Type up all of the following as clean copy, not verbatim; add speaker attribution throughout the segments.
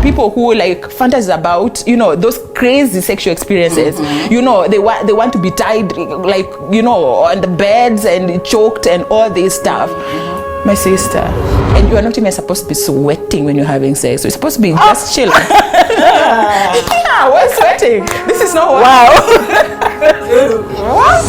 Speaker 1: people who like fantasize about, you know, those crazy sexual experiences. You know, they want to be tied, like, you know, on the beds and choked and all this stuff. My sister, and you are not even supposed to be sweating when you're having sex. You're supposed to be just chilling. Yeah, why sweating? This is not wow. What?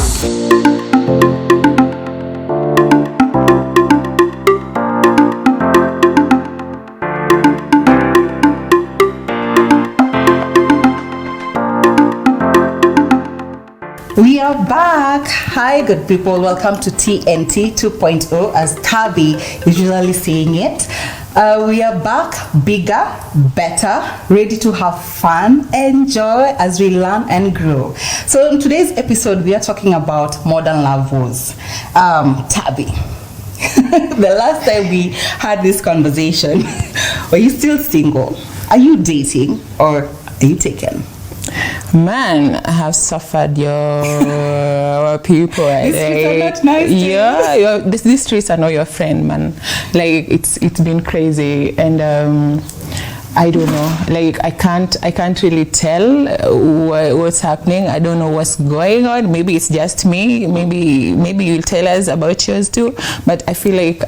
Speaker 2: We are back. Hi, good people. Welcome to TNT 2.0, as Tabby is usually saying it. We are back, bigger, better, ready to have fun, enjoy as we learn and grow. So in today's episode, we are talking about modern love woes. Tabby, the last time we had this conversation, were you still single? Are you dating, or are you taken?
Speaker 1: Man, I have suffered your people.
Speaker 2: These streets are not nice.
Speaker 1: Yeah, these streets are not your friend, man. Like it's been crazy, and I don't know. Like I can't really tell what's happening. I don't know what's going on. Maybe it's just me. Maybe you'll tell us about yours too. But I feel like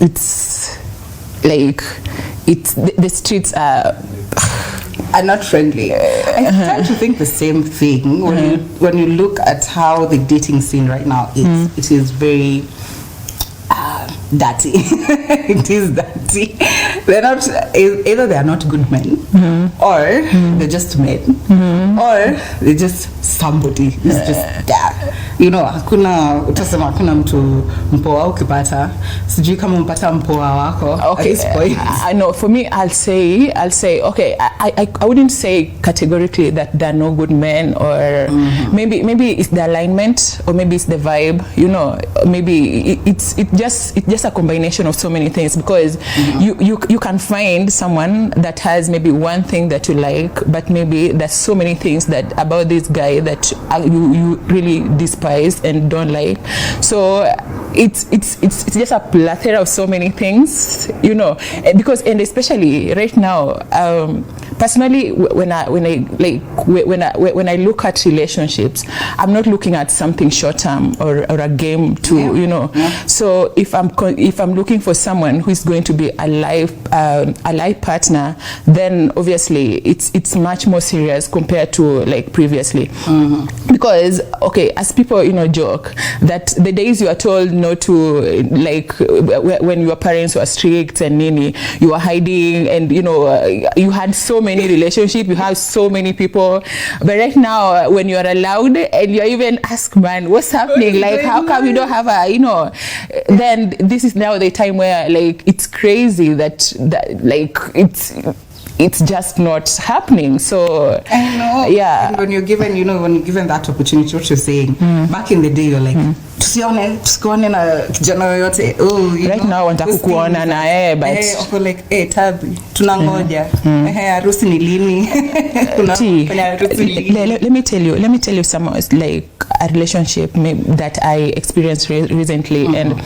Speaker 1: it's like the streets are
Speaker 2: not friendly. I tend to think the same thing when you look at how the dating scene right now is. It is very dirty. It is dirty. They're not either they are not good men, or they're just men, or they're just somebody who's just there. You know, hakuna mtu mpoa ukipata, sijui kama mpata mpoa wako.
Speaker 1: Okay, I know. For me, I'll say okay. I wouldn't say categorically that there are no good men, or maybe it's the alignment, or maybe it's the vibe. You know, maybe it's just a combination of so many things, because you can find someone that has maybe one thing that you like, but maybe there's so many things that about this guy that you really despise and don't like. So it's just a plethora of so many things, you know, because, and especially right now, personally, when I look at relationships, I'm not looking at something short term or a game to you know. So if I'm looking for someone who is going to be a life partner, then obviously it's much more serious compared to like previously. Because okay, as people, you know, joke that the days you are told not to, like when your parents were strict and nini, you were hiding, and you know, you had so many relationships, you have so many people, but right now when you are allowed and you're even asked, man, what's happening, like how come you don't have a, you know, then this is now the time where like it's crazy that like it's just not happening. So
Speaker 2: I know. Yeah. And when you're given that opportunity, what you're saying, back in the day, you're like, tusione na kijana yoyote. Oh,
Speaker 1: right now wanataka kuona na but
Speaker 2: okay, like Tabby, tunangoja. Harusi ni lini?
Speaker 1: Let me tell you some like a relationship that I experienced recently, and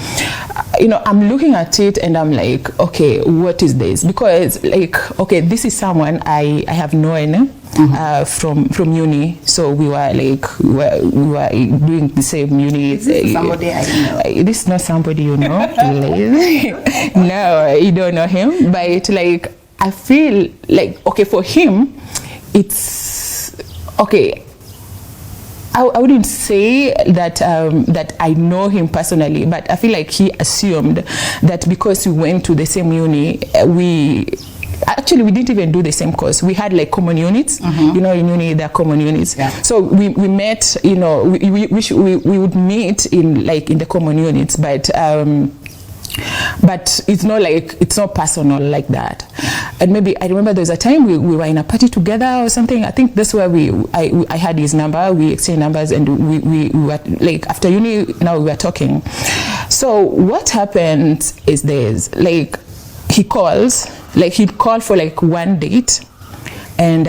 Speaker 1: you know, I'm looking at it and I'm like, okay, what is this? Because like, okay, this is someone I have known from uni. So we were doing the same uni.
Speaker 2: Is this somebody I know?
Speaker 1: This is not somebody you know. No, you don't know him. But like, I feel like, okay, for him, it's okay. I wouldn't say that that I know him personally, but I feel like he assumed that because we went to the same uni, we didn't even do the same course. We had like common units. You know, in uni there are common units. Yeah. So we met. You know, we would meet in the common units, but it's not like, it's not personal like that. And maybe I remember there was a time we were in a party together or something. I think that's where I had his number. We exchanged numbers, and we were like, after uni, now we were talking. So what happened is this, like, he calls, like he'd call for like one date, and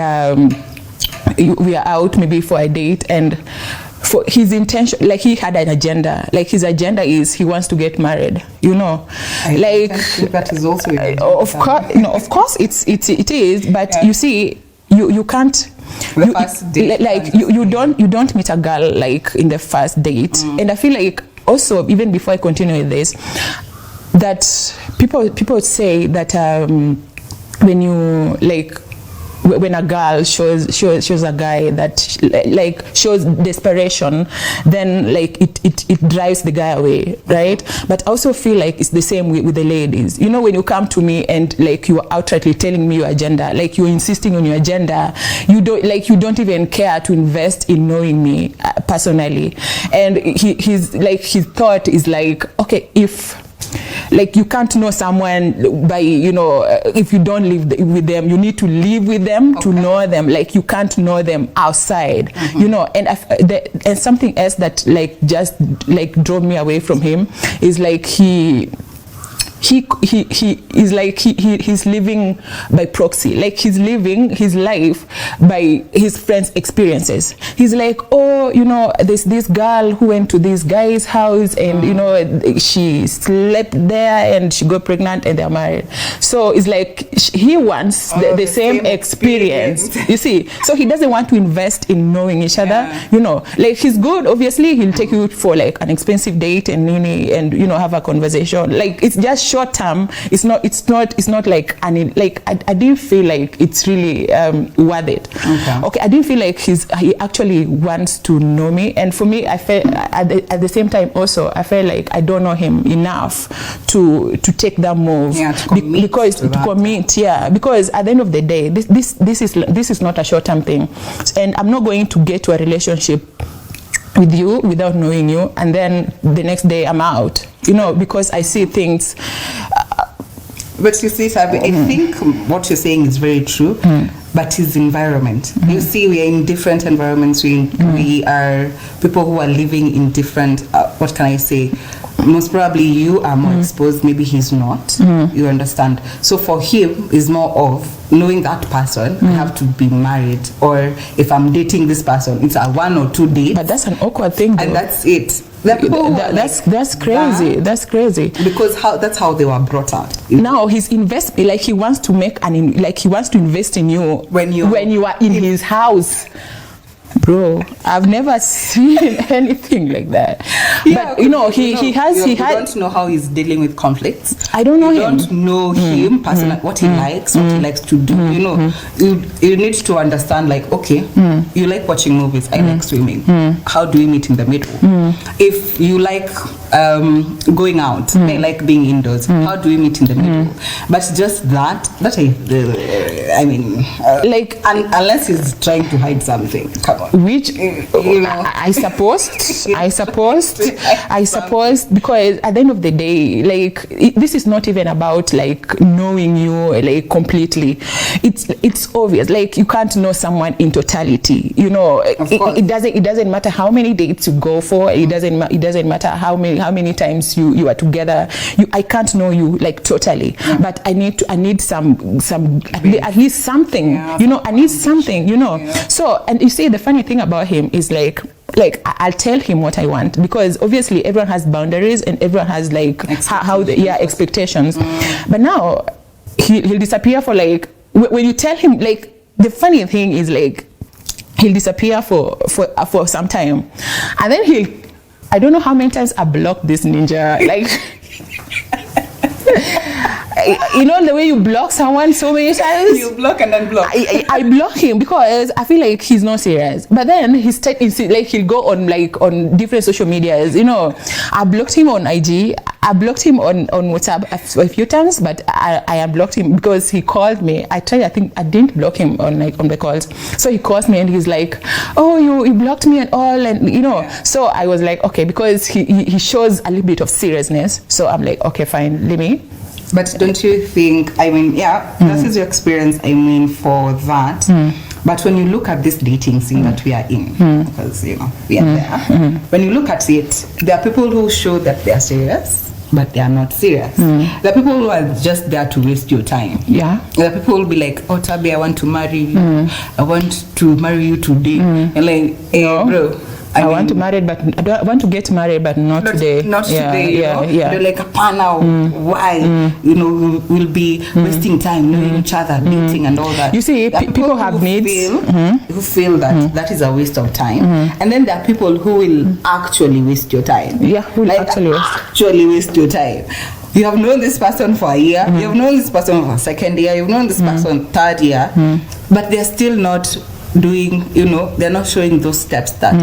Speaker 1: we are out maybe for a date, and for his intention, like he had an agenda. Like his agenda is he wants to get married. You know, like
Speaker 2: that is also
Speaker 1: of course, of course it is. But you see, you can't. You don't meet a girl like in the first date, and I feel like also even before I continue with this, that people say that when you like. When a girl shows a guy that like shows desperation, then like it drives the guy away, right? But I also feel like it's the same with the ladies. You know, when you come to me and like you are outrightly telling me your agenda, like you're insisting on your agenda, you don't even care to invest in knowing me personally. And his thought is like, okay, if like you can't know someone by, you know, if you don't live with them, you need to live with them to know them. Like you can't know them outside, you know. And and something else that like just like drove me away from him is like he is like he's living by proxy. Like he's living his life by his friends' experiences. He's like, oh, you know, there's this girl who went to this guy's house and you know she slept there and she got pregnant and they're married. So it's like he wants the same experience. You see, so he doesn't want to invest in knowing each other. You know, like he's good. Obviously, he'll take you for like an expensive date and you know have a conversation. Like it's just short term. It's not like I didn't feel like it's really worth it. Okay, I didn't feel like he actually wants to know me. And for me, I felt at the same time also I felt like I don't know him enough to take that move. To commit. Because at the end of the day, this is not a short term thing, and I'm not going to get to a relationship with you without knowing you, and then the next day I'm out, you know, because I see things.
Speaker 2: But you see, Tabby, I think what you're saying is very true, but his environment. You see, we are in different environments. We are people who are living in different, what can I say? Most probably you are more exposed, maybe he's not. You understand? So for him, it's more of knowing that person, I have to be married, or if I'm dating this person, it's a 1 or 2 dates.
Speaker 1: But that's an awkward thing, though.
Speaker 2: And that's it.
Speaker 1: That's crazy. That's crazy.
Speaker 2: Because that's how they were brought up.
Speaker 1: Now he's like he wants to he wants to invest in you when you are in his house. Bro, I've never seen anything like that. But you know, he
Speaker 2: don't know how he's dealing with conflicts.
Speaker 1: I don't know him.
Speaker 2: Don't know him personally, what he likes, what he likes to do. You know, you need to understand. Like, okay, you like watching movies. I like swimming. How do we meet in the middle? If you like going out, I like being indoors. How do we meet in the middle? But just that I mean, like, unless he's trying to hide something. Come on.
Speaker 1: Which you know, I suppose because at the end of the day, like this is not even about like knowing you like completely. It's obvious. Like you can't know someone in totality. You know, it doesn't matter how many dates you go for. It doesn't matter how many times you are together. I can't know you like totally. But I need some at least something. You know, I need something. You know. So, and you see, the funny thing about him is like I'll tell him what I want, because obviously everyone has boundaries and everyone has like expectations. But now he'll disappear for like when you tell him, like the funny thing is like he'll disappear for some time, and then I don't know how many times I blocked this ninja, like you know the way you block someone so many times.
Speaker 2: You block and then block.
Speaker 1: I block him because I feel like he's not serious. But then like he'll go on different social medias. You know, I blocked him on IG. I blocked him on WhatsApp a few times, but I unblocked him because he called me. I think I didn't block him on the calls. So he calls me and he's like, "Oh, you blocked me and all," and you know. So I was like, okay, because he shows a little bit of seriousness. So I'm like, okay, fine, let me.
Speaker 2: But don't you think, I mean, that is your experience, I mean, for that. But when you look at this dating scene that we are in, because, you know, we are there, when you look at it, there are people who show that they are serious, but they are not serious. There are people who are just there to waste your time.
Speaker 1: Yeah.
Speaker 2: There are people who will be like, "Oh, Tabby, I want to marry you. I want to marry you today." And like, hey, bro,
Speaker 1: I want to marry, but I want to get married, but not today.
Speaker 2: Not today. They're like a panel. Why? We'll be wasting time knowing each other, dating and all that.
Speaker 1: You see, people have needs.
Speaker 2: Who feel that is a waste of time, and then there are people who will actually waste your time.
Speaker 1: Yeah, who will
Speaker 2: actually waste your time. You have known this person for a year. You have known this person for a second year. You've known this person third year, but they're still not doing, they're not showing those steps that,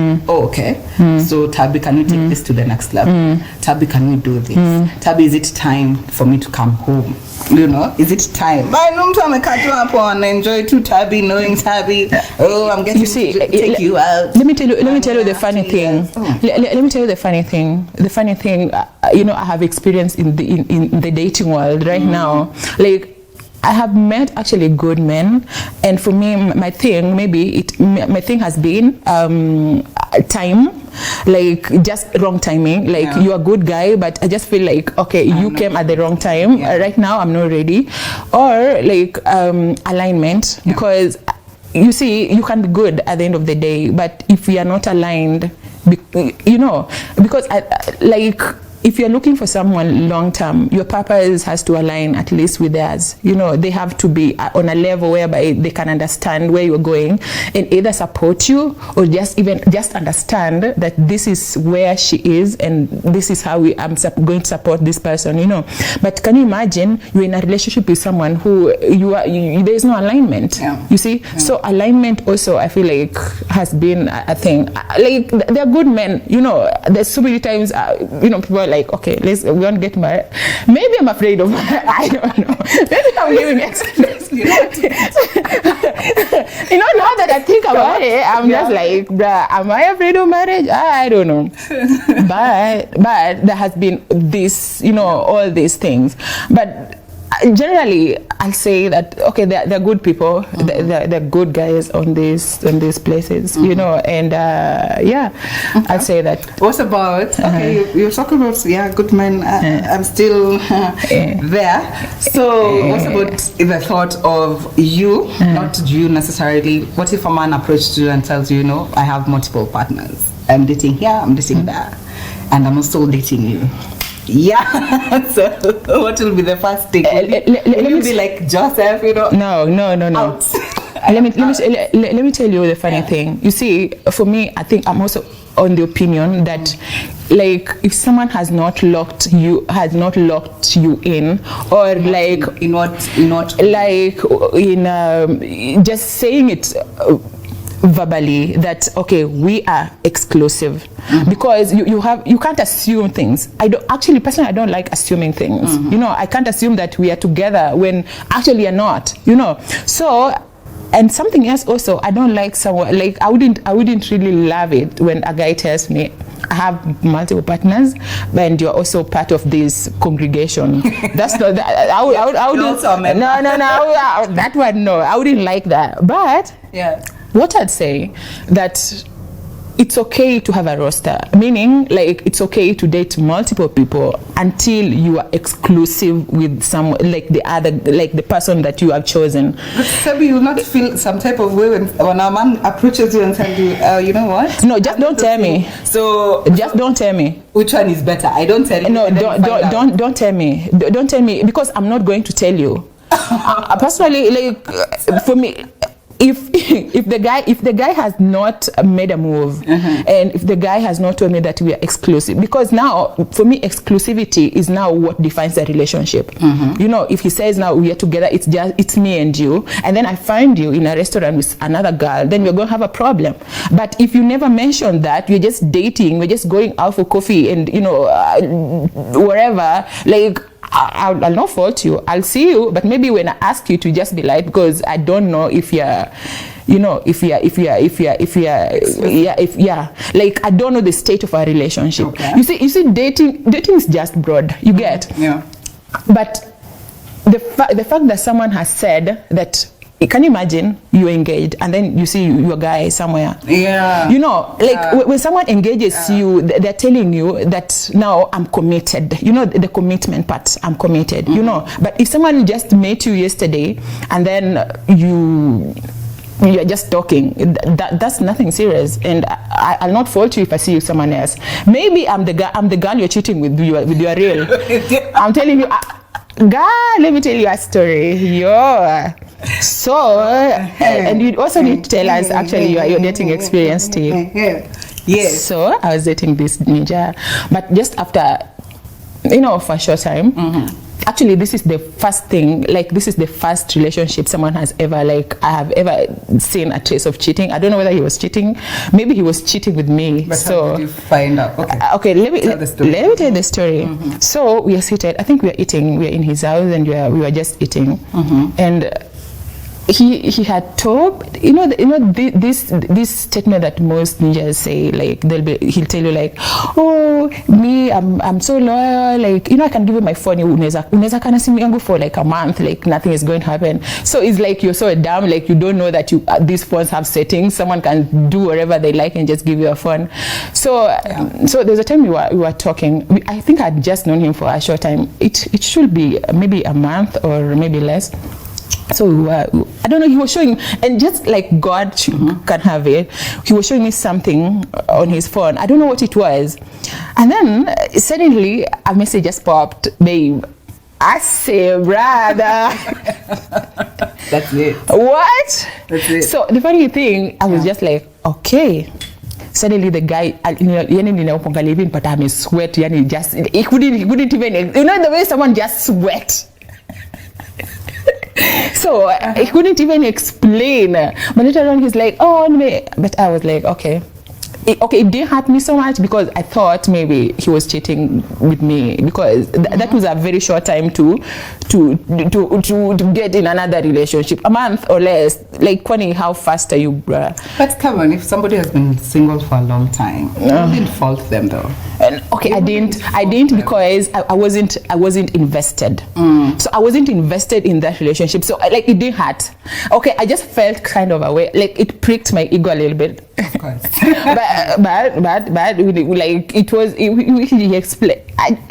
Speaker 2: so Tabby, can we take this to the next level? Tabby, can we do this? Tabby, is it time for me to come home? Is it time? I know I'm a catch up on enjoy to Tabby, knowing Tabby. Oh, I'm getting to take you out.
Speaker 1: Let me tell you the funny thing. Let me tell you the funny thing. The funny thing, I have experienced in the dating world right now. Like, I have met actually good men, and for me, my thing has been time, like just wrong timing. Like you're a good guy, but I just feel like you came at the wrong time. Right now, I'm not ready, or like alignment, because you see, you can be good at the end of the day, but if we are not aligned, because if you're looking for someone long term, your purpose has to align at least with theirs. They have to be on a level whereby they can understand where you're going and either support you or just understand that this is where she is and this is how I'm going to support this person. But can you imagine you're in a relationship with someone who there is no alignment? You see, so alignment also I feel like has been a thing. Like they're good men. There's so many times people are like, we want to get married. Maybe I'm afraid of marriage. I don't know. Maybe I'm giving excuses. Now that I think about it, I'm just like, bruh, am I afraid of marriage? I don't know. but there has been this, all these things. But generally, I'll say that they're good people. They're good guys on these places, and I'll say that.
Speaker 2: What about you're talking about good men? I'm still there. So what about the thought of you, not you necessarily? What if a man approaches you and tells you, I have multiple partners. I'm dating here, I'm dating there, and I'm also dating you. Yeah. So what will be the first thing? Let me be like Joseph,
Speaker 1: No. Let me tell you the funny thing. You see, for me, I think I'm also on the opinion that like if someone has not locked you in, or like
Speaker 2: in what
Speaker 1: like in just saying it verbally that we are exclusive, because you can't assume things. I don't like assuming things. I can't assume that we are together when actually you're not. So, and something else also, I don't like someone like I wouldn't really love it when a guy tells me I have multiple partners and you're also part of this congregation. That's not that. I wouldn't. No. That one, no. I wouldn't like that. But what I'd say that it's okay to have a roster, meaning like it's okay to date multiple people until you are exclusive with some, like the person that you have chosen.
Speaker 2: But Tabby, you will not feel some type of way when a man approaches you and tells you, you know what?
Speaker 1: No, just don't tell me.
Speaker 2: So
Speaker 1: just don't tell me.
Speaker 2: Which one is better? I don't tell you.
Speaker 1: No, don't tell me. Don't tell me, because I'm not going to tell you. Personally, like for me, if the guy has not made a move, and if the guy has not told me that we are exclusive, because now for me exclusivity is now what defines the relationship. If he says now we are together, it's me and you, and then I find you in a restaurant with another girl, then we're going to have a problem. But if you never mention that, we're just dating, we're just going out for coffee and wherever, like I'll not fault you. I'll see you, but maybe when I ask you to just be like, because I don't know if you're, like I don't know the state of our relationship.
Speaker 2: Okay.
Speaker 1: You see, dating is just broad. You get.
Speaker 2: Yeah.
Speaker 1: But the fact that someone has said that. Can you imagine you're engaged and then you see your guy somewhere?
Speaker 2: Yeah.
Speaker 1: When someone engages you, they're telling you that now I'm committed. The commitment part, I'm committed. But if someone just met you yesterday and then you're just talking. That's nothing serious, and I'll not fault you if I see you with someone else. Maybe I'm the girl you're cheating with your real. I'm telling you, girl, let me tell you a story. So, and you also need to tell us actually your dating experience too.
Speaker 2: Yes.
Speaker 1: So I was dating this ninja, but just after, for a short time. Actually, this is the first thing, this is the first relationship someone has ever, I have ever seen a trace of cheating. I don't know whether he was cheating. Maybe he was cheating with me.
Speaker 2: But how did you find out?
Speaker 1: Okay, let me tell the story. So we are seated. I think we are eating. We are in his house, and we were just eating. And he had told, this statement that most ninjas say, he'll tell you oh, me, I'm so loyal, I can give you my phone, unaweza kana simu yangu for a month, nothing is going to happen. So it's you're so dumb, you don't know that these phones have settings, someone can do whatever they like and just give you a phone. So so there's a time we were talking. I think I'd just known him for a short time. It should be maybe a month or maybe less. So I don't know, he was showing, and just like God can have it, he was showing me something on his phone. I don't know what it was. And then suddenly a message just popped, babe. I say, brother.
Speaker 2: That's it.
Speaker 1: What?
Speaker 2: That's it.
Speaker 1: So the funny thing, I was just like, okay. Suddenly the guy, but I'm sweat, he couldn't even, the way someone just sweat. So he couldn't even explain. But later on he's like, oh, no. But I was like, okay. It didn't hurt me so much because I thought maybe he was cheating with me, because that was a very short time to get in another relationship, a month or less. Kwani, how fast are you, bruh?
Speaker 2: But come on, if somebody has been single for a long time, you didn't fault them though.
Speaker 1: And I didn't because I wasn't invested. So I wasn't invested in that relationship. So it didn't hurt. Okay, I just felt kind of away. It pricked my ego a little bit.
Speaker 2: Of course.
Speaker 1: but it was, he explained.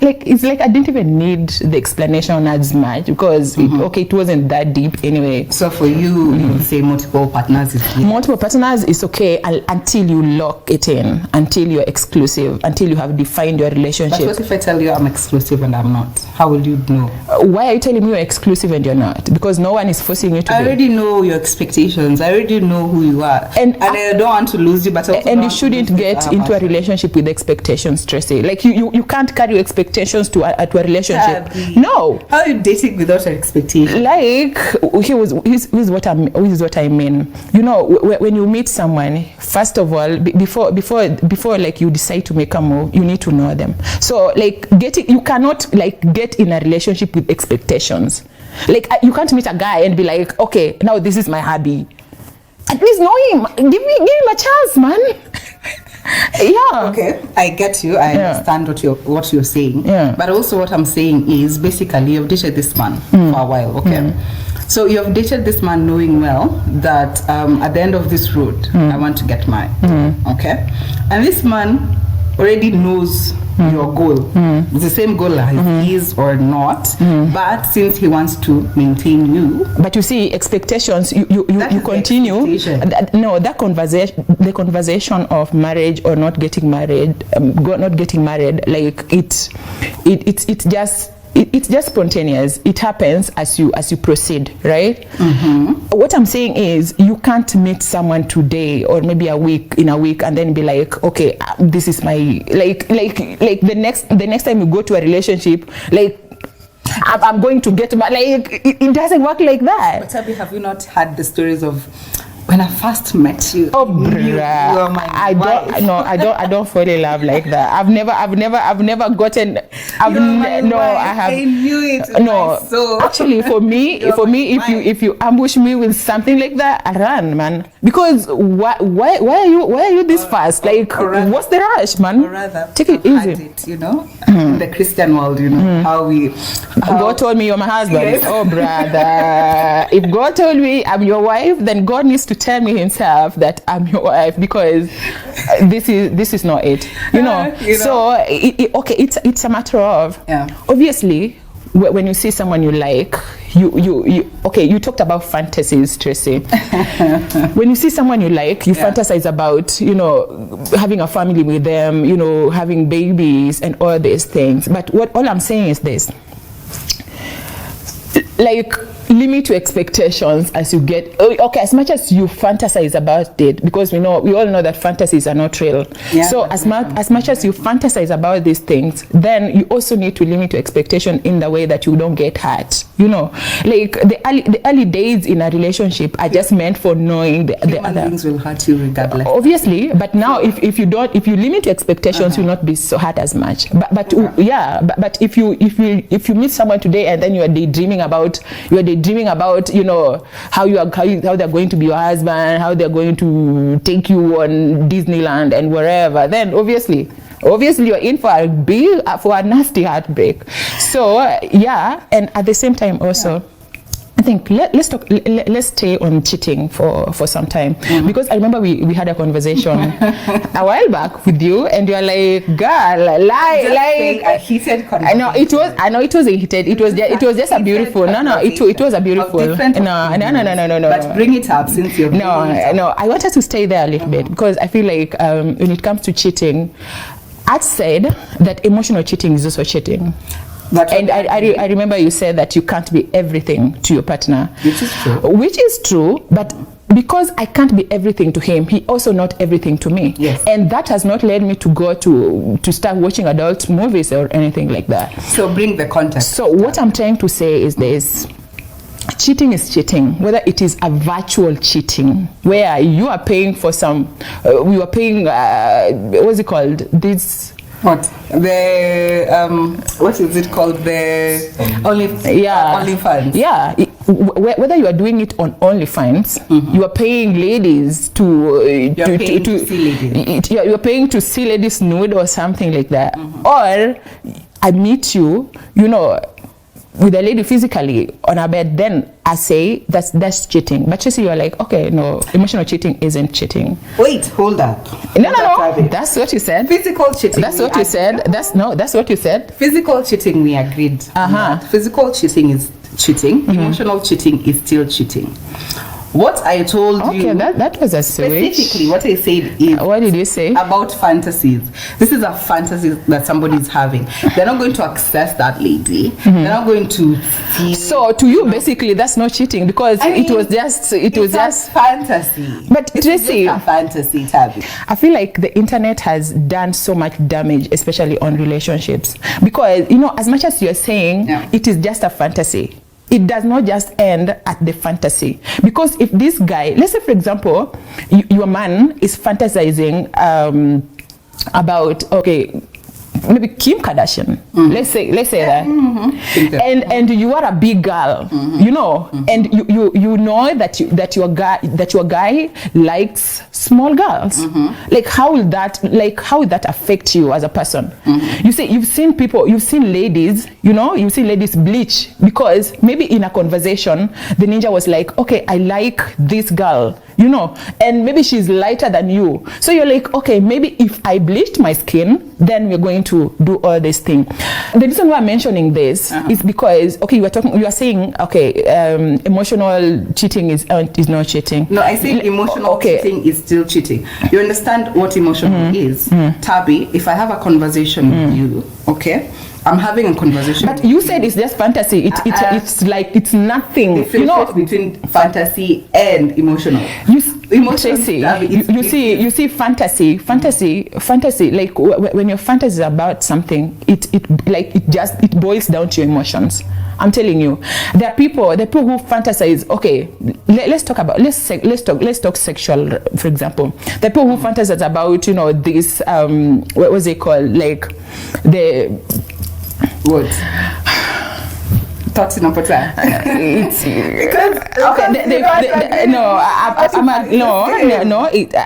Speaker 1: It's I didn't even need the explanation as much because it wasn't that deep anyway. So
Speaker 2: for you, you would say multiple partners is good.
Speaker 1: Multiple partners is okay until you lock it in, until you're exclusive, until you have defined your relationship.
Speaker 2: But what if I tell you I'm exclusive and I'm not? How will you know?
Speaker 1: Why are you telling me you're exclusive and you're not? Because no one is forcing you to.
Speaker 2: I already know your expectations. I already know who you are, and I don't want to lose you. But
Speaker 1: and you shouldn't get into a relationship with expectations, Tracy. You can't carry your expectations to a relationship.
Speaker 2: Tabby.
Speaker 1: No.
Speaker 2: How are you dating without an expectation?
Speaker 1: Here's what I mean. When you meet someone, first of all, before you decide to make a move, you need to know them. So you cannot get in a relationship with expectations. You can't meet a guy and be like, okay, now this is my hobby. At least know him. Give him a chance, man. Yeah.
Speaker 2: Okay, I get you. I understand what you're saying.
Speaker 1: Yeah.
Speaker 2: But also what I'm saying is basically you've dated this man for a while. Okay. So you've dated this man knowing well that at the end of this road, I want to get married. Okay. And this man already knows your goal. It's the same goal as his or not, but since he wants to maintain you.
Speaker 1: But you see, expectations, you continue. The conversation of marriage or not getting married, it's just spontaneous. It happens as you proceed, right? What I'm saying is you can't meet someone today or maybe in a week and then be like, okay, this is my the next time you go to a relationship, I'm going to get my it doesn't work like that.
Speaker 2: But Tabby, have you not had the stories of when I first met you?
Speaker 1: Oh, bruh. I don't fall in love like that. I've never gotten. I
Speaker 2: knew it.
Speaker 1: No, actually, for me, if you ambush me with something like that, I run, man. Because why are you this fast? What's the rush, man?
Speaker 2: Or rather,
Speaker 1: take it easy.
Speaker 2: In the Christian world, how
Speaker 1: God told me you're my husband. Yes. Oh, brother. If God told me I'm your wife, then God needs to tell me himself that I'm your wife, because this is not it. So it's a matter of obviously when you see someone you like, you talked about fantasies, Tracy. When you see someone you like, you fantasize about, you know, having a family with them, you know, having babies and all these things. But all I'm saying is this, like, limit your expectations as you get, okay, as much as you fantasize about it, because we all know that fantasies are not real. So as much as you fantasize about these things, then you also need to limit your expectation in the way that you don't get hurt. You know, like the early days in a relationship are just meant for knowing the other.
Speaker 2: Things will hurt you regardless.
Speaker 1: Obviously, but now if you limit your expectations, you'll not be so hurt as much. But if you meet someone today and then you are daydreaming about you know how they're going to be your husband, how they're going to take you on Disneyland and wherever, then obviously you're in for a nasty heartbreak. So and at the same time also, I think let's stay on cheating for some time, because I remember we had a conversation a while back with you, and you're like, girl, like
Speaker 2: a heated conversation.
Speaker 1: I know it was a heated. It was just a beautiful. It was a beautiful. No.
Speaker 2: But bring it up since you're.
Speaker 1: No. I wanted to stay there a little bit, because I feel like when it comes to cheating, I'd said that emotional cheating is also cheating. And I remember you said that you can't be everything to your partner. Which is true, but because I can't be everything to him, he also not everything to me.
Speaker 2: Yes.
Speaker 1: And that has not led me to go to start watching adult movies or anything like that.
Speaker 2: So bring the context.
Speaker 1: So what I'm trying to say is this. Cheating is cheating, whether it is a virtual cheating, where you are paying for some, we are paying, what's it called? This...
Speaker 2: What is it called? The OnlyFans.
Speaker 1: Yeah, whether you are doing it on OnlyFans, you are paying ladies you're paying to see ladies nude or something like that, or I meet you, you know, with a lady physically on her bed, then I say that's cheating. But you see, you're like, okay, no, emotional cheating isn't cheating.
Speaker 2: Wait, hold up.
Speaker 1: No. That's what you said.
Speaker 2: Physical cheating.
Speaker 1: That's what you said. That's what you said.
Speaker 2: Physical cheating, we agreed. Physical cheating is cheating. Emotional cheating is still cheating. What I told you,
Speaker 1: that was a switch.
Speaker 2: Specifically, what I said is,
Speaker 1: what did you say
Speaker 2: about fantasies? This is a fantasy that somebody is having. They're not going to access that lady. They're not going to see.
Speaker 1: So to you, basically, that's not cheating, because it was just
Speaker 2: fantasy.
Speaker 1: But Tracy,
Speaker 2: a fantasy, Tabby.
Speaker 1: I feel like the internet has done so much damage, especially on relationships, because you know, as much as you're saying it is just a fantasy, it does not just end at the fantasy. Because if this guy, let's say for example, your man is fantasizing about, okay, maybe Kim Kardashian, let's say that, and you are a big girl, you know, and you know that your guy likes small girls. Like how will that affect you as a person? You see, you've seen ladies, you know, you've seen ladies bleach because maybe in a conversation the ninja was like, okay, I like this girl, you know, and maybe she's lighter than you, so you're like, okay, maybe if I bleached my skin, then we're going to do all this thing. The reason why I'm mentioning this is because, okay, you are saying, okay, emotional cheating is not cheating.
Speaker 2: No, I think emotional cheating is still cheating. You understand what emotional is? Tabby, if I have a conversation with you, okay, I'm having a conversation.
Speaker 1: But you said it's just fantasy. It's like it's nothing.
Speaker 2: You know, between fantasy and emotional.
Speaker 1: Tracy, you see fantasy. Like when your fantasy is about something, it boils down to your emotions. I'm telling you, there are people who fantasize. Okay, let's talk sexual, for example. There are people who fantasize about, you know, this what was it called, like the
Speaker 2: what? Thoughts in a because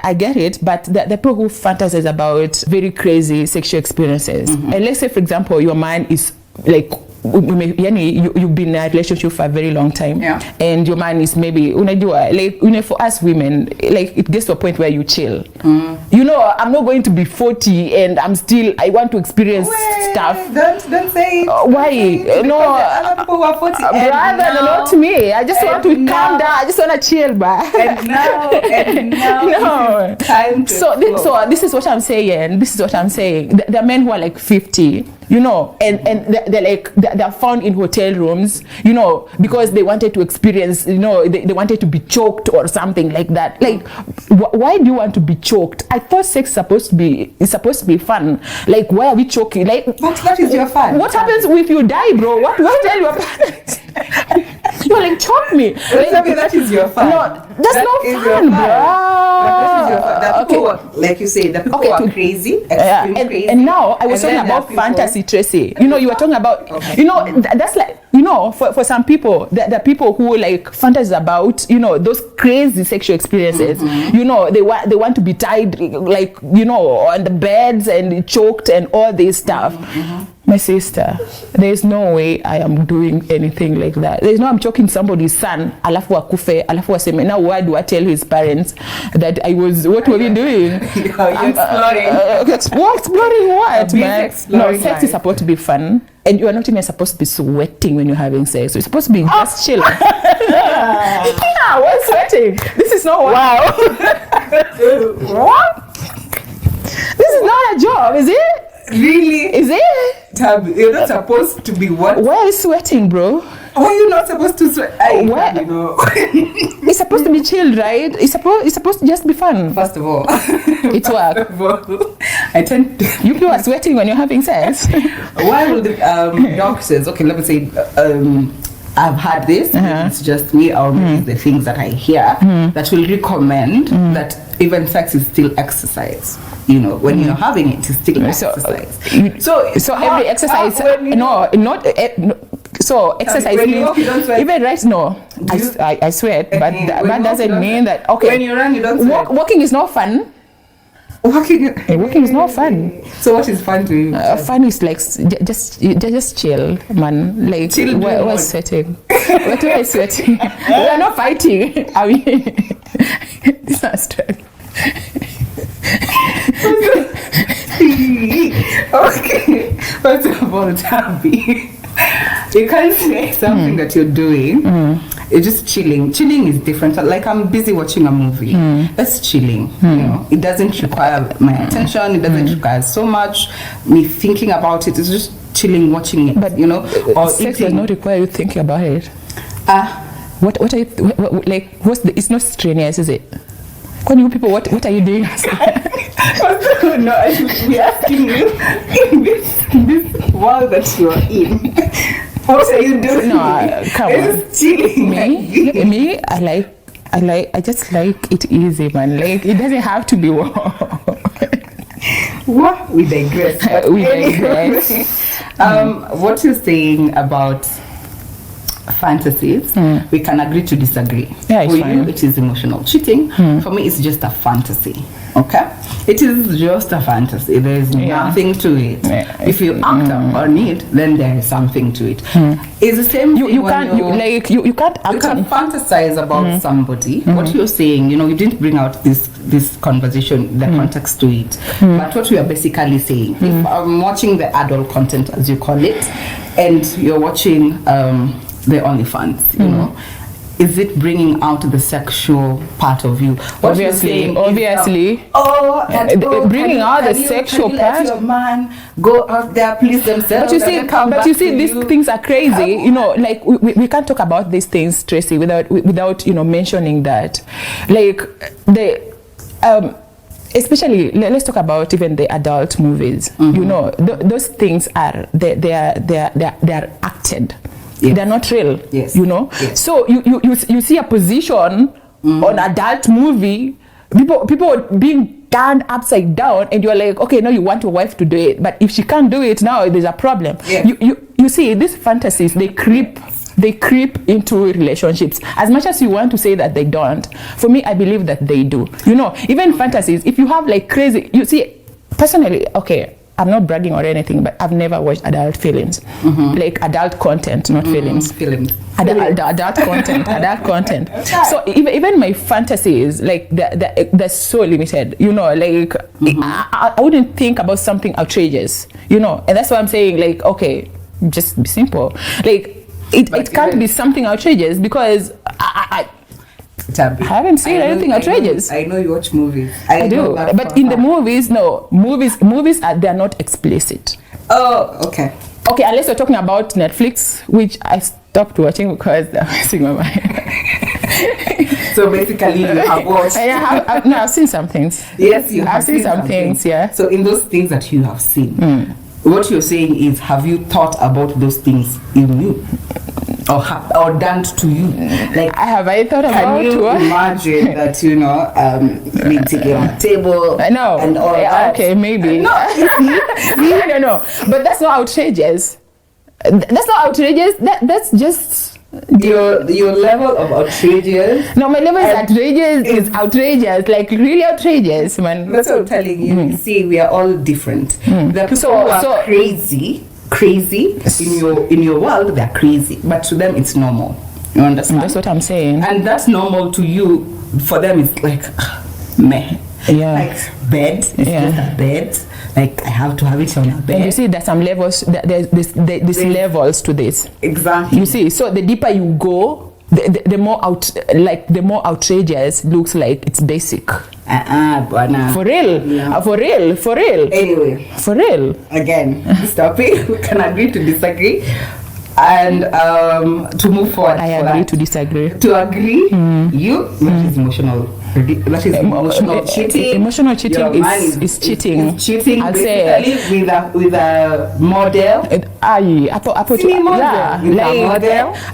Speaker 1: I get it, but the people who fantasize about very crazy sexual experiences, and let's say for example your man is like, you've been in a relationship for a very long time, and your man is maybe, for us women, like it gets to a point where you chill. You know, I'm not going to be 40 and I want to experience stuff.
Speaker 2: Don't say it.
Speaker 1: Why? No,
Speaker 2: who are 40.
Speaker 1: Rather than not me. I just want to calm down. I just want to chill, but
Speaker 2: and now
Speaker 1: no.
Speaker 2: Time to
Speaker 1: so this is what I'm saying. This is what I'm saying. There are men who are like 50, you know, and they're found in hotel rooms, you know, because they wanted to experience, you know, they wanted to be choked or something like that. Like, why do you want to be choked? I thought sex is supposed to be fun. Like, why are we choking? Like,
Speaker 2: but that is your fun.
Speaker 1: What happens if you die, bro? What tell your parents? You're like, choke me. Like,
Speaker 2: that is your fun.
Speaker 1: No, that's not fun, bro.
Speaker 2: That is your fun. The people are, like you say, the people are crazy, crazy.
Speaker 1: And now I was talking about fantasy, Tracy. You know, you were talking about, you know, that's like, you know, for some people, the people who like fantasize about, you know, those crazy sexual experiences. You know, they want to be tied, like, you know, on the beds and choked and all this stuff. My sister, there is no way I am doing anything like that. There is no I'm choking somebody's son, alafu akufe, alafu waseme. Now why do I tell his parents that I was, what were you doing?
Speaker 2: You're exploring.
Speaker 1: Exploring what, man?
Speaker 2: Exploring
Speaker 1: no, sex is supposed to be fun. And you are not even supposed to be sweating when you're having sex. You're supposed to be just chilling. Yeah, what's sweating? This is not wow. What? This is not a job, is it?
Speaker 2: Really?
Speaker 1: Is it?
Speaker 2: Tabby, you're not supposed to be what?
Speaker 1: Why are you sweating, bro?
Speaker 2: Why are you not supposed to sweat?
Speaker 1: You know. It's supposed to be chilled, right? It's supposed to just be fun.
Speaker 2: First of all,
Speaker 1: it's work.
Speaker 2: I tend to.
Speaker 1: You people are sweating when you're having sex.
Speaker 2: Why will the doctors? Okay, let me say. I've had this. It's just me, or maybe the things that I hear that will recommend that even sex is still exercise. You know, when you're having it, it's still exercise.
Speaker 1: So every exercise, so exercise means even right now. I sweat, but that doesn't mean that. Okay,
Speaker 2: when you run, you don't sweat.
Speaker 1: Walking is not fun. Walking is not fun.
Speaker 2: So what is fun to you?
Speaker 1: Fun is like just chill, man. Like
Speaker 2: chill.
Speaker 1: We're sweating. What are sweating? We are not fighting. I mean, it's not stress.
Speaker 2: Okay. First of all, Tabby, you can't say something that you're doing. It's just chilling. Chilling is different. Like I'm busy watching a movie. That's chilling. You know, it doesn't require my attention. It doesn't require so much me thinking about it. It's just chilling, watching it. But you know, or
Speaker 1: sex
Speaker 2: eating.
Speaker 1: does not require you thinking about it. What are you like? It's not strenuous, is it? When you people, what are you doing?
Speaker 2: No, I should be asking you in this world that you are in. What are you doing?
Speaker 1: No, come on.
Speaker 2: Chilling.
Speaker 1: Me, I just like it easy, man. Like it doesn't have to be war.
Speaker 2: What? We digress.
Speaker 1: We digress.
Speaker 2: What you're saying about fantasies, we can agree to disagree.
Speaker 1: Yeah,
Speaker 2: for you, it is emotional cheating. For me, it's just a fantasy. Okay, it is just a fantasy. There is nothing to it. If you act on it, then there is something to it. It's the same. You can't fantasize about somebody. What you're saying, you know, you didn't bring out this conversation, the context to it. But what we are basically saying, if I'm watching the adult content, as you call it, and you're watching the OnlyFans, you know, is it bringing out the sexual part of you?
Speaker 1: Obviously. Bringing out the sexual part.
Speaker 2: Your man go out there, please themselves.
Speaker 1: But you see, these things are crazy. You know, like we can't talk about these things, Tracy, without you know mentioning that, like especially let's talk about even the adult movies. You know, those things are they are acted. Yes. They're not real.
Speaker 2: Yes.
Speaker 1: You know. Yes. So you see a position on adult movie, people being turned upside down, and you're like, okay, now you want your wife to do it, but if she can't do it now, there's a problem. Yes. You see, these fantasies, they creep into relationships. As much as you want to say that they don't, for me, I believe that they do. You know, even fantasies, if you have like crazy, you see, personally, okay, I'm not bragging or anything, but I've never watched adult films, like adult content, not films. Adult content. So even my fantasies, like they're so limited. You know, like I wouldn't think about something outrageous. You know, and that's why I'm saying, like, okay, just be simple. Like it can't be something outrageous because
Speaker 2: Tabby,
Speaker 1: I haven't seen anything outrageous.
Speaker 2: I know you watch movies.
Speaker 1: I do, but in the movies, no. Movies they're not explicit.
Speaker 2: Oh, okay.
Speaker 1: Okay, unless you're talking about Netflix, which I stopped watching because they're messing my mind.
Speaker 2: So basically, you have watched.
Speaker 1: I've seen some things.
Speaker 2: Yes, you have
Speaker 1: I've seen some things. Yeah.
Speaker 2: So in those things that you have seen, what you're saying is, have you thought about those things in you, or done to you? Like,
Speaker 1: I thought about?
Speaker 2: Can you imagine that me taking on a table?
Speaker 1: No.
Speaker 2: And all that?
Speaker 1: Okay, maybe.
Speaker 2: No,
Speaker 1: I don't know, but that's not outrageous. That's not outrageous. That's just.
Speaker 2: Your level of outrageous.
Speaker 1: No, my level is outrageous, like really outrageous, man.
Speaker 2: That's what I'm telling you. You see, we are all different. There are people who are crazy in your world. They're crazy, but to them it's normal. You understand?
Speaker 1: That's what I'm saying.
Speaker 2: And that's normal to you. For them, it's like meh.
Speaker 1: Yeah.
Speaker 2: Like bed. It's just a bed. Like I have to have it on a bed.
Speaker 1: And you see, there's some levels. There's levels to this.
Speaker 2: Exactly.
Speaker 1: You see, so the deeper you go, the more outrageous looks like it's basic. For real.
Speaker 2: Yeah.
Speaker 1: For real.
Speaker 2: Anyway.
Speaker 1: For real.
Speaker 2: Again, this topic we can agree to disagree, and to move forward.
Speaker 1: I agree to disagree.
Speaker 2: To agree, that is emotional. That is emotional cheating.
Speaker 1: Emotional cheating is cheating.
Speaker 2: Is cheating.
Speaker 1: I'll
Speaker 2: basically
Speaker 1: say
Speaker 2: with a model.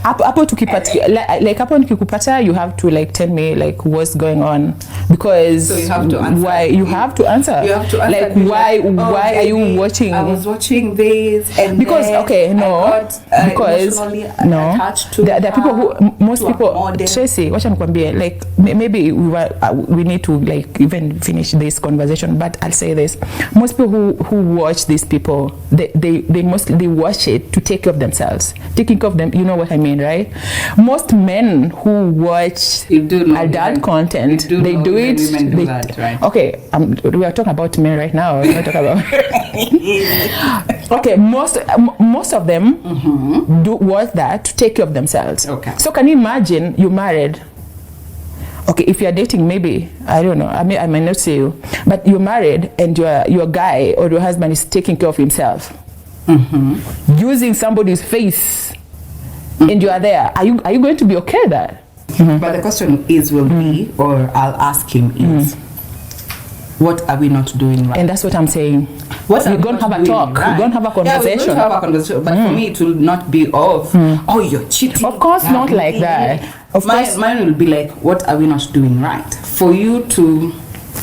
Speaker 1: Hapo tukikupata, you have to like tell me like what's going on, because
Speaker 2: so you have to answer.
Speaker 1: Why you have to answer?
Speaker 2: You have to answer.
Speaker 1: Like why are you watching?
Speaker 2: I was watching this and
Speaker 1: because
Speaker 2: attached to
Speaker 1: there are people who most people. Tracy, wacha nikwambie, like maybe we need to like even finish this conversation, but I'll say this: most people who watch these people, they mostly watch it to take care of themselves, taking care of them. You know what I mean, right? Most men who watch adult content, they do it.
Speaker 2: That, right?
Speaker 1: Okay, we are talking about men right now. We're not talking about. Okay, most of them do watch that to take care of themselves.
Speaker 2: Okay.
Speaker 1: So can you imagine you married? Okay, if you're dating, maybe, I don't know, I might not say you, but you're married and your guy or your husband is taking care of himself, using somebody's face, and you are there. Are you going to be okay with that?
Speaker 2: But the question will be, or I'll ask him is, what are we not doing right?
Speaker 1: And that's what I'm saying. We're going to have a talk. Right? We're going to have a conversation.
Speaker 2: Yeah, we're going to have a conversation. But for me, it will not be oh, you're cheating.
Speaker 1: Of course, not like that.
Speaker 2: Mine will be like, what are we not doing right? For you to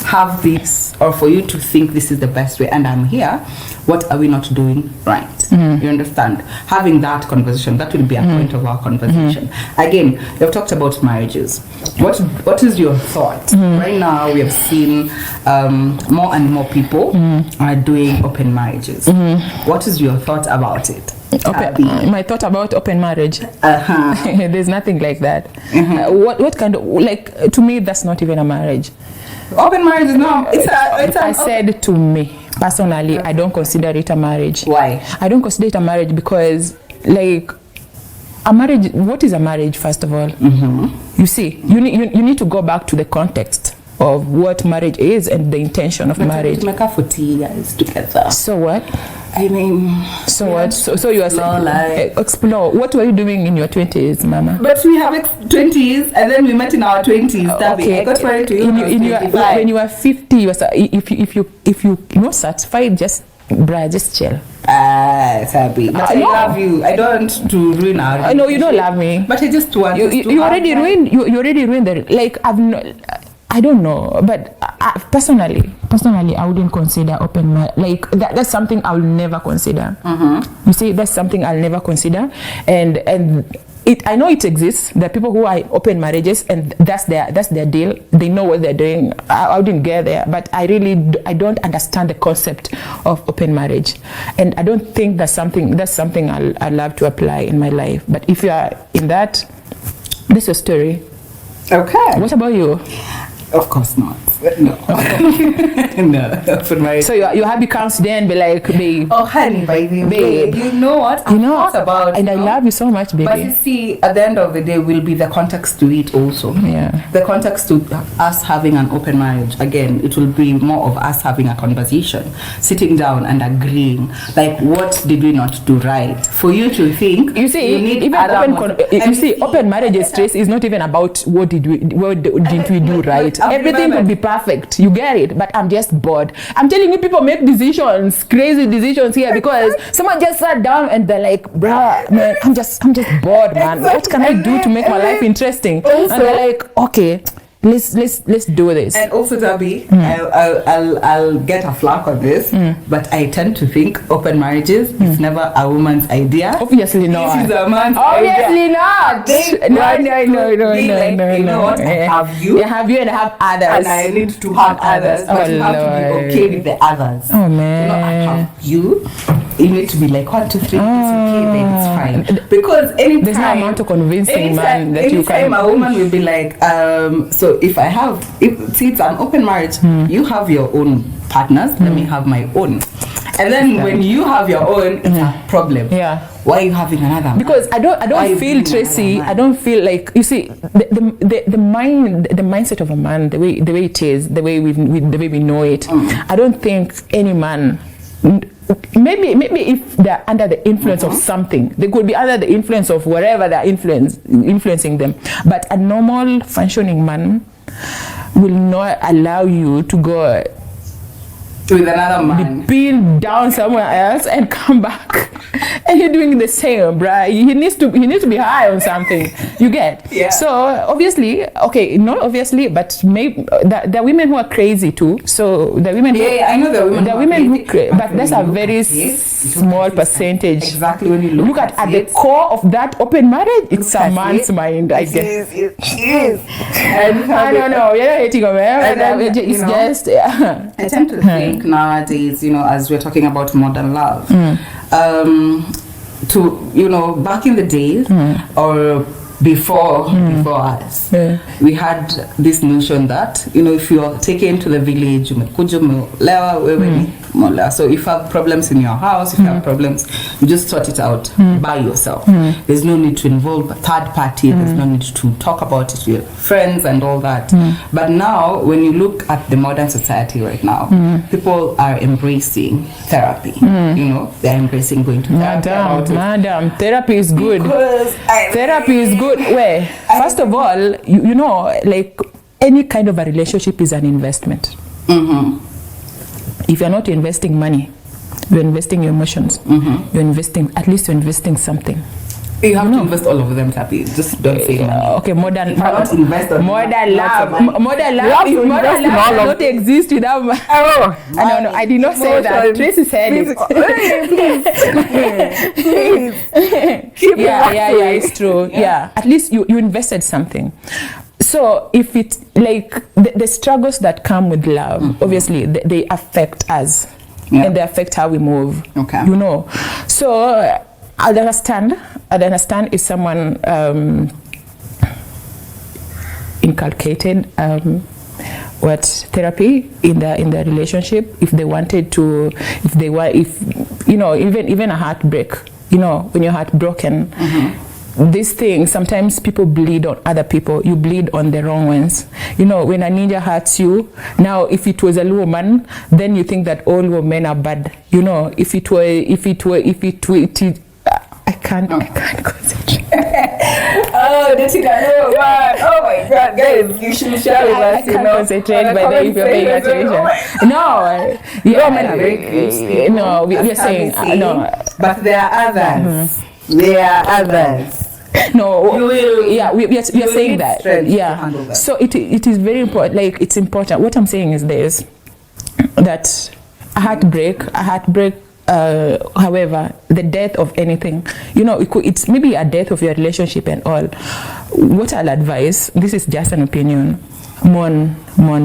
Speaker 2: have this, or for you to think this is the best way, and I'm here, what are we not doing right? You understand? Having that conversation, that will be a point of our conversation. Again, we've talked about marriages. What is your thought? Right now, we have seen more and more people are doing open marriages. What is your thought about it?
Speaker 1: My thought about open marriage. There's nothing like that. What kind of, like, to me, that's not even a marriage.
Speaker 2: Open marriage is not.
Speaker 1: I said to me personally, I don't consider it a marriage.
Speaker 2: Why?
Speaker 1: I don't consider it a marriage because, like, a marriage. What is a marriage? First of all, you see, you need to go back to the context of what marriage is and the intention of marriage.
Speaker 2: Make up for 40 years together.
Speaker 1: So what?
Speaker 2: I mean,
Speaker 1: so what? So you are saying explore. What were you doing in your 20s, Mama?
Speaker 2: But we have 20s, and then we met in our 20s.
Speaker 1: Okay.
Speaker 2: I got married to you
Speaker 1: when you were 50. You were, if you not satisfied, just chill.
Speaker 2: Tabby. But I love you. I don't want to ruin our.
Speaker 1: I know you don't love me.
Speaker 2: But I just want
Speaker 1: you already ruined. You already ruined the, like, I don't know, but personally, I wouldn't consider open marriage. Like that's something I'll never consider. You see, that's something I'll never consider, and I know it exists. There are people who are open marriages, and that's their deal. They know what they're doing. I wouldn't get there, but I don't understand the concept of open marriage, and I don't think that's something I'll love to apply in my life. But if you are in that, this is your story.
Speaker 2: Okay.
Speaker 1: What about you?
Speaker 2: Of course not. No. No. Open marriage.
Speaker 1: So your hubby comes there and be like, babe.
Speaker 2: Oh, honey, babe. You know what?
Speaker 1: You know,
Speaker 2: thought about,
Speaker 1: and I love you so much, baby.
Speaker 2: But you see, at the end of the day, will be the context to it also.
Speaker 1: Yeah.
Speaker 2: The context to us having an open marriage. Again, it will be more of us having a conversation, sitting down and agreeing. Like, what did we not do right? For you to think.
Speaker 1: You see,
Speaker 2: you need
Speaker 1: even open marriage stress is not even about what didn't we do right. Everything could be perfect. You get it? But I'm just bored. I'm telling you, people make decisions, crazy decisions here because someone just sat down and they're like, bruh, man, I'm just bored, man. What can I do to make my life interesting? Also, and they're like, okay, let's do this.
Speaker 2: And also, Tabby, I'll get a flack on this, but I tend to think open marriages is never a woman's idea.
Speaker 1: Obviously not.
Speaker 2: It is a man's
Speaker 1: Obviously
Speaker 2: idea.
Speaker 1: not. No.
Speaker 2: You know what? I have you.
Speaker 1: I have you and I have others.
Speaker 2: And I need to have others. But you have to be okay with the others.
Speaker 1: Oh, man.
Speaker 2: You know, I have you. You need to be like 1, 2, 3. It's okay, then it's fine. Because anytime
Speaker 1: there's no amount of convincing man that you can.
Speaker 2: Anytime a woman will be like, so if it's an open marriage, you have your own partners, let me have my own. And then when you have your own, it's a problem.
Speaker 1: Yeah.
Speaker 2: Why are you having another man?
Speaker 1: Because I don't feel, Tracy, I don't feel like, you see, the mindset of a man, the way it is, the way we know it, I don't think any man, maybe if they're under the influence of something, they could be under the influence of whatever they're influencing them. But a normal functioning man will not allow you to go
Speaker 2: with another man,
Speaker 1: be down somewhere else and come back and you're doing the same, bruh. He needs to be high on something. You get?
Speaker 2: Yeah.
Speaker 1: So obviously, okay, not obviously, but maybe the women who are crazy too. So the women.
Speaker 2: Yeah, I know the women.
Speaker 1: The women who crazy, but that's a very small percentage.
Speaker 2: Exactly. When you look
Speaker 1: at the core of that open marriage, it's a man's mind, I guess.
Speaker 2: It is. And
Speaker 1: I don't know. You're not hating on me. It's just. Yeah.
Speaker 2: I tend to think nowadays, as we're talking about modern love, to back in the days or before us, we had this notion that if you're taken to the village, so if you have problems in your house, if you have problems, you just sort it out by yourself. There's no need to involve a third party. There's no need to talk about it with friends and all that. But now, when you look at the modern society right now, people are embracing therapy. They're embracing going to therapy.
Speaker 1: Madam, therapy is good. Therapy is good. Where first of all, like any kind of a relationship is an investment. If you're not investing money, you're investing your emotions. You're investing something.
Speaker 2: You have to invest all of them, Tabby. Just don't say money.
Speaker 1: Okay, modern
Speaker 2: love.
Speaker 1: Modern love does not exist without money. No, I did not say that. Tracy said it. Please. Yeah, it's true. Yeah. At least you invested something. So if it's like the struggles that come with love, obviously they affect us and they affect how we move.
Speaker 2: Okay.
Speaker 1: So I'd understand if someone inculcated what therapy in the relationship, if they wanted to, even a heartbreak, when you're heartbroken, this thing, sometimes people bleed on other people. You bleed on the wrong ones. When a ninja hurts you, now if it was a woman, then you think that all women are bad. If it were, I can't concentrate.
Speaker 2: Oh my God, guys, you should share with us.
Speaker 1: I can't concentrate by the if you're paying attention. No, we're saying no.
Speaker 2: But there are others. There are others.
Speaker 1: No, we are saying that. Yeah. So it is very important. Like, it's important. What I'm saying is this: that a heartbreak. However, the death of anything, it's maybe a death of your relationship and all. What I'll advise, this is just an opinion, mourn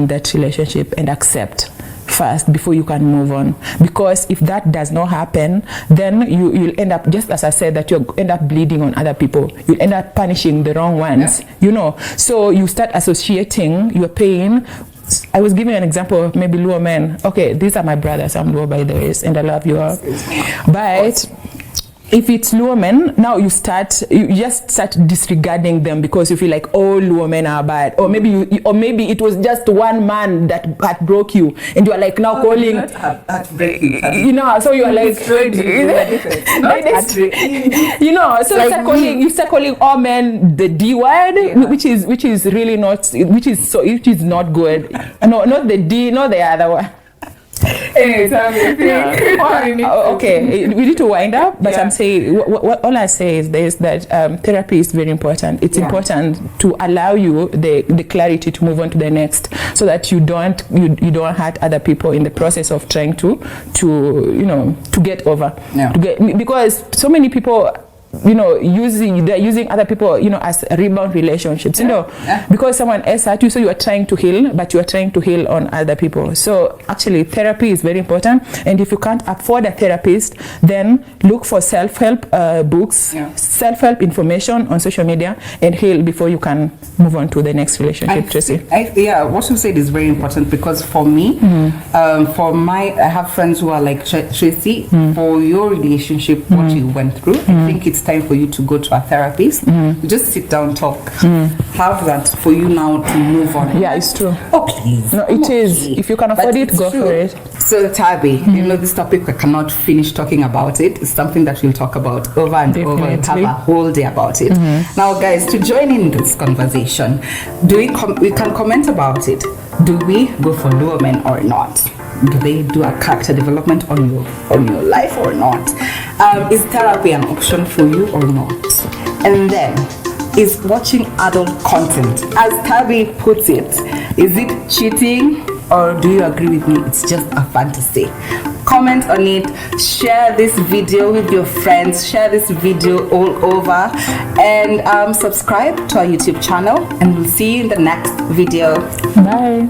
Speaker 1: that relationship and accept first before you can move on. Because if that does not happen, then you'll end up, just as I said, that you'll end up bleeding on other people. You'll end up punishing the wrong ones, So you start associating your pain I was giving an example of maybe Luo men. Okay, these are my brothers. I'm Luo, by the way, and I love you all. But if it's Luo men, now you just start disregarding them because you feel like all Luo men are bad, or maybe it was just one man that broke you, and you are like now calling. You know, so you are like, so you start calling all men the D word, which is really not, which is not good. No, not the D, not the other one. Okay, we need to wind up, but I'm saying all I say is this, that therapy is very important. It's important to allow you the clarity to move on to the next, so that you don't hurt other people in the process of trying to get over. Because so many people, they're using other people, as rebound relationships, because someone else hurt you, so you are trying to heal, but you are trying to heal on other people. So actually therapy is very important, and if you can't afford a therapist, then look for self-help books, self-help information on social media, and heal before you can move on to the next relationship. Tracy,
Speaker 2: what you said is very important, because for me, I have friends who are like, Tracy, for your relationship, what you went through, I think it's time for you to go to a therapist. Just sit down, talk, have that for you now to move on.
Speaker 1: Yeah, it's true.
Speaker 2: Oh, please.
Speaker 1: No, it is. If you can afford it, go for it.
Speaker 2: So Tabby, this topic, we cannot finish talking about it. It's something that we'll talk about over and over and have a whole day about it. Now, guys, to join in this conversation, we can comment about it. Do we go for Luo men or not? Do they do a character development on your life or not? Is therapy an option for you or not? And then, is watching adult content, as Tabby puts it, is it cheating, or do you agree with me? It's just a fantasy. Comment on it, share this video with your friends, share this video all over, and subscribe to our YouTube channel, and we'll see you in the next video.
Speaker 1: Bye.